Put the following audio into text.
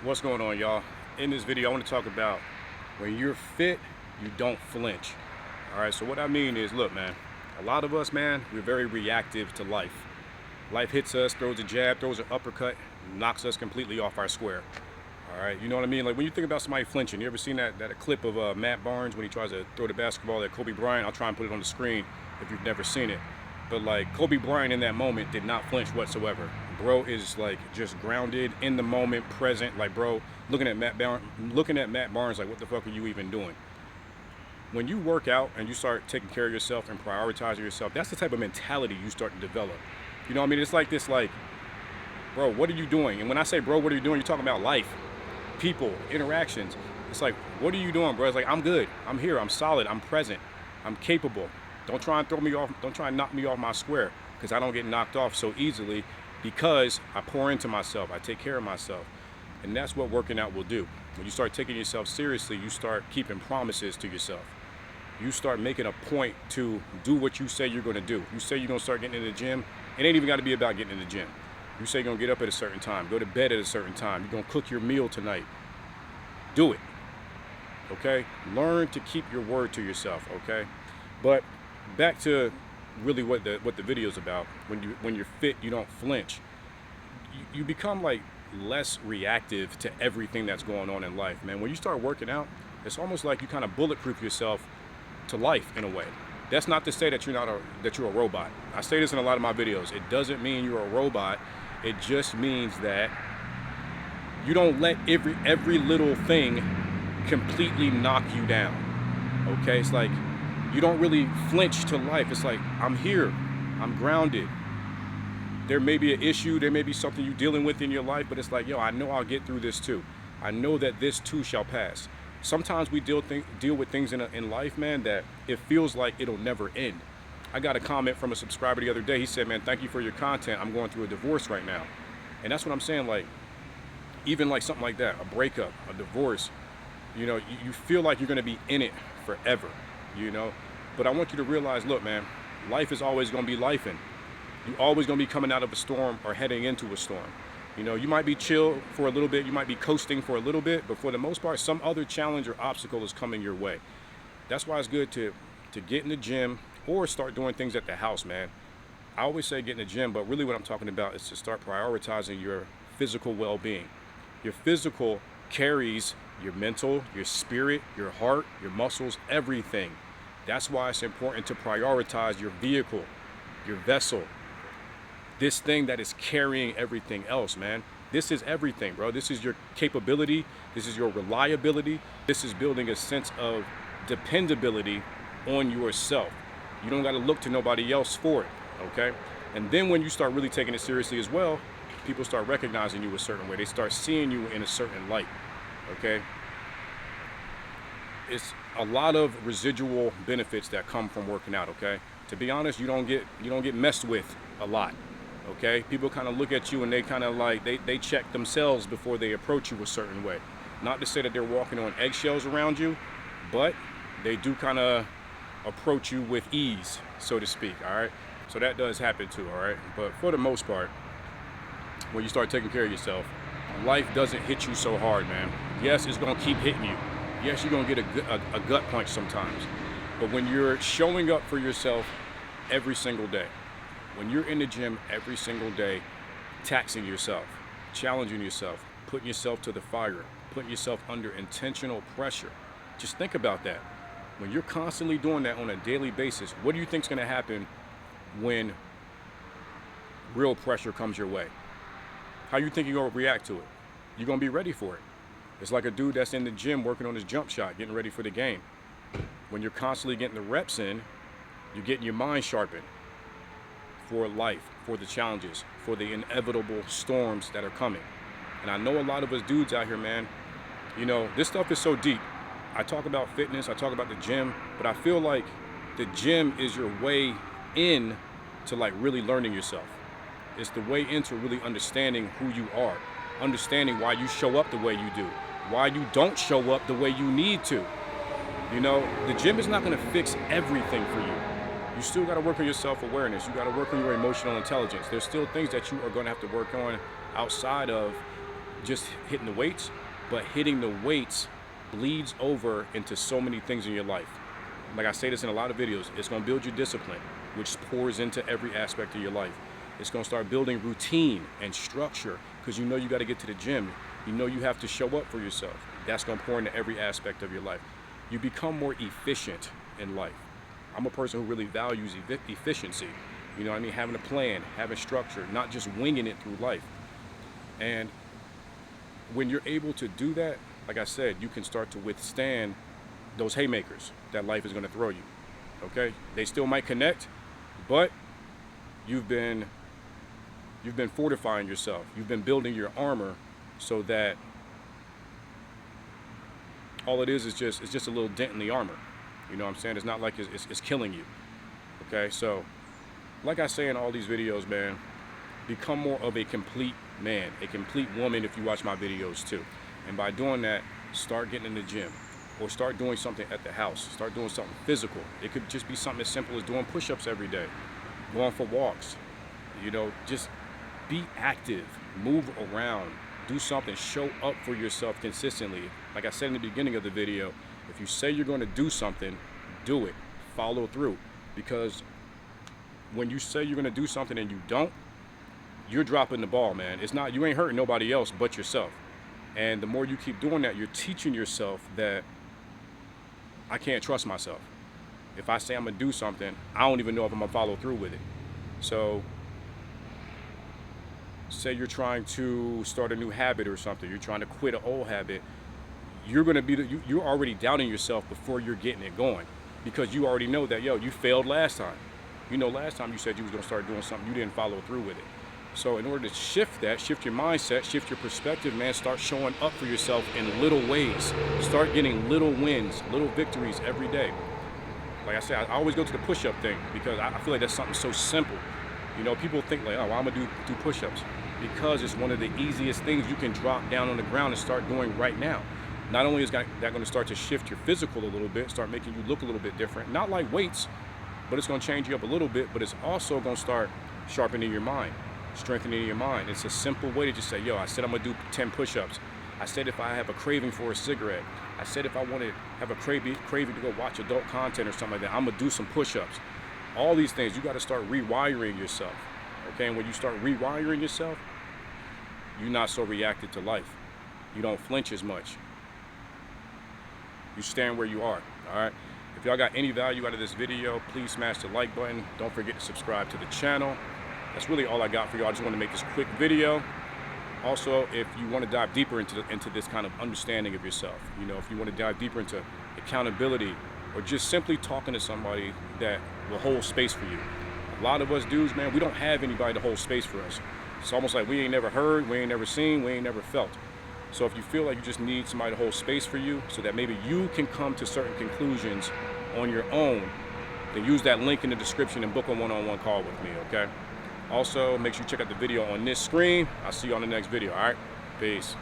What's going on, y'all? In this video, I want to talk about when you're fit, you don't flinch. All right, so what I mean is, look, man, a lot of us, man, we're very reactive to life. Life hits us, throws a jab, throws an uppercut, knocks us completely off our square. All right, you know what I mean? Like when you think about somebody flinching, you ever seen that clip of Matt Barnes when he tries to throw the basketball at Kobe Bryant? I'll try and put it on the screen if you've never seen it. But like Kobe Bryant in that moment did not flinch whatsoever. Bro is like just grounded in the moment, present. Like bro, looking at Matt Barnes, like what the fuck are you even doing? When you work out and you start taking care of yourself and prioritizing yourself, that's the type of mentality you start to develop. You know what I mean? It's like this, like, bro, what are you doing? And when I say, bro, what are you doing? You're talking about life, people, interactions. It's like, what are you doing, bro? It's like, I'm good. I'm here. I'm solid. I'm present. I'm capable. Don't try and throw me off. Don't try and knock me off my square, because I don't get knocked off so easily because I pour into myself. I take care of myself. And that's what working out will do. When you start taking yourself seriously, you start keeping promises to yourself. You start making a point to do what you say you're going to do. You say you're going to start getting in the gym. It ain't even got to be about getting in the gym. You say you're going to get up at a certain time, go to bed at a certain time. You're going to cook your meal tonight. Do it. Okay? Learn to keep your word to yourself, okay? But back to really what the video is about. When you're fit, you don't flinch. You become like less reactive to everything that's going on in life, man. When you start working out, it's almost like you kind of bulletproof yourself to life in a way. That's not to say that you're a robot. I say this in a lot of my videos. It doesn't mean you're a robot. It just means that you don't let every little thing completely knock you down. Okay? It's like you don't really flinch to life. It's like, I'm here. I'm grounded. There may be an issue, there may be something you're dealing with in your life, but it's like, yo, I know I'll get through this too. I know that this too shall pass. Sometimes we deal with things in life, man, that it feels like it'll never end. I got a comment from a subscriber the other day. He said, man, thank you for your content. I'm going through a divorce right now. And that's what I'm saying. Like, even like something like that, a breakup, a divorce, you know, you feel like you're going to be in it forever, you know. But I want you to realize, look, man, life is always going to be lifing. You're always going to be coming out of a storm or heading into a storm. You know, you might be chill for a little bit, you might be coasting for a little bit, but for the most part, some other challenge or obstacle is coming your way. That's why it's good to get in the gym or start doing things at the house, man. I always say get in the gym, but really what I'm talking about is to start prioritizing your physical well-being. Your physical carries your mental, your spirit, your heart, your muscles, everything. That's why it's important to prioritize your vehicle, your vessel. This thing that is carrying everything else, man. This is everything, bro. This is your capability. This is your reliability. This is building a sense of dependability on yourself. You don't got to look to nobody else for it, okay? And then when you start really taking it seriously as well, people start recognizing you a certain way. They start seeing you in a certain light, okay? It's a lot of residual benefits that come from working out, okay? To be honest, you don't get messed with a lot. Okay, people kind of look at you and they kind of like they check themselves before they approach you a certain way. Not to say that they're walking on eggshells around you, but they do kind of approach you with ease, so to speak. All right, so that does happen too. All right, but for the most part, when you start taking care of yourself, life doesn't hit you so hard, man. Yes, it's gonna keep hitting you. Yes, you're gonna get a gut punch sometimes, but when you're showing up for yourself every single day, when you're in the gym every single day, taxing yourself, challenging yourself, putting yourself to the fire, putting yourself under intentional pressure, just think about that. When you're constantly doing that on a daily basis, what do you think is going to happen when real pressure comes your way? How you think you're going to react to it? You're going to be ready for it. It's like a dude that's in the gym working on his jump shot, getting ready for the game. When you're constantly getting the reps in, you're getting your mind sharpened for life, for the challenges, for the inevitable storms that are coming. And I know a lot of us dudes out here, man, you know, this stuff is so deep. I talk about fitness, I talk about the gym, but I feel like the gym is your way in to like really learning yourself. It's the way into really understanding who you are, understanding why you show up the way you do, why you don't show up the way you need to. You know, the gym is not going to fix everything for you. You still got to work on your self-awareness. You got to work on your emotional intelligence. There's still things that you are going to have to work on outside of just hitting the weights, but hitting the weights bleeds over into so many things in your life. Like I say this in a lot of videos, it's going to build your discipline, which pours into every aspect of your life. It's going to start building routine and structure, because you know you got to get to the gym. You know you have to show up for yourself. That's going to pour into every aspect of your life. You become more efficient in life. I'm a person who really values efficiency. You know what I mean? Having a plan, having structure, not just winging it through life. And when you're able to do that, like I said, you can start to withstand those haymakers that life is going to throw you. Okay? They still might connect, but you've been fortifying yourself. You've been building your armor so that all it is just a little dent in the armor. You know what I'm saying? It's not like it's killing you. Okay? So, like I say in all these videos, man, become more of a complete man, a complete woman if you watch my videos too. And by doing that, start getting in the gym, or start doing something at the house. Start doing something physical. It could just be something as simple as doing push-ups every day, going for walks. You know, just be active, move around, do something, show up for yourself consistently. Like I said in the beginning of the video, if you say you're going to do something, do it, follow through. Because when you say you're going to do something and you don't, you're dropping the ball, man. It's not, you ain't hurting nobody else but yourself. And the more you keep doing that, you're teaching yourself that I can't trust myself. If I say I'm going to do something, I don't even know if I'm going to follow through with it. So say you're trying to start a new habit or something, you're trying to quit an old habit, you're going to be, you're already doubting yourself before you're getting it going, because you already know that, yo, you failed last time. You know, last time you said you was going to start doing something, you didn't follow through with it. So in order to shift that, shift your mindset, shift your perspective, man, start showing up for yourself in little ways. Start getting little wins, little victories every day. Like I said, I always go to the push-up thing, because I feel like that's something so simple. You know, people think like, oh, well, I'm going to do push-ups, because it's one of the easiest things you can drop down on the ground and start doing right now. Not only is that going to start to shift your physical a little bit, start making you look a little bit different, not like weights, but it's going to change you up a little bit, but it's also going to start sharpening your mind, strengthening your mind. It's a simple way to just say, yo, I said I'm going to do 10 push-ups. I said if I have a craving for a cigarette, I said if I want to have a craving to go watch adult content or something like that, I'm going to do some push-ups. All these things, you got to start rewiring yourself. Okay, and when you start rewiring yourself, you're not so reactive to life. You don't flinch as much. You stand where you are, all right? If y'all got any value out of this video, please smash the like button. Don't forget to subscribe to the channel. That's really all I got for y'all. I just want to make this quick video. Also, if you want to dive deeper into this kind of understanding of yourself, you know, if you want to dive deeper into accountability, or just simply talking to somebody that will hold space for you. A lot of us dudes, man, we don't have anybody to hold space for us. It's almost like we ain't never heard, we ain't never seen, we ain't never felt. So if you feel like you just need somebody to hold space for you so that maybe you can come to certain conclusions on your own, then use that link in the description and book a one-on-one call with me, okay? Also, make sure you check out the video on this screen. I'll see you on the next video, all right? Peace.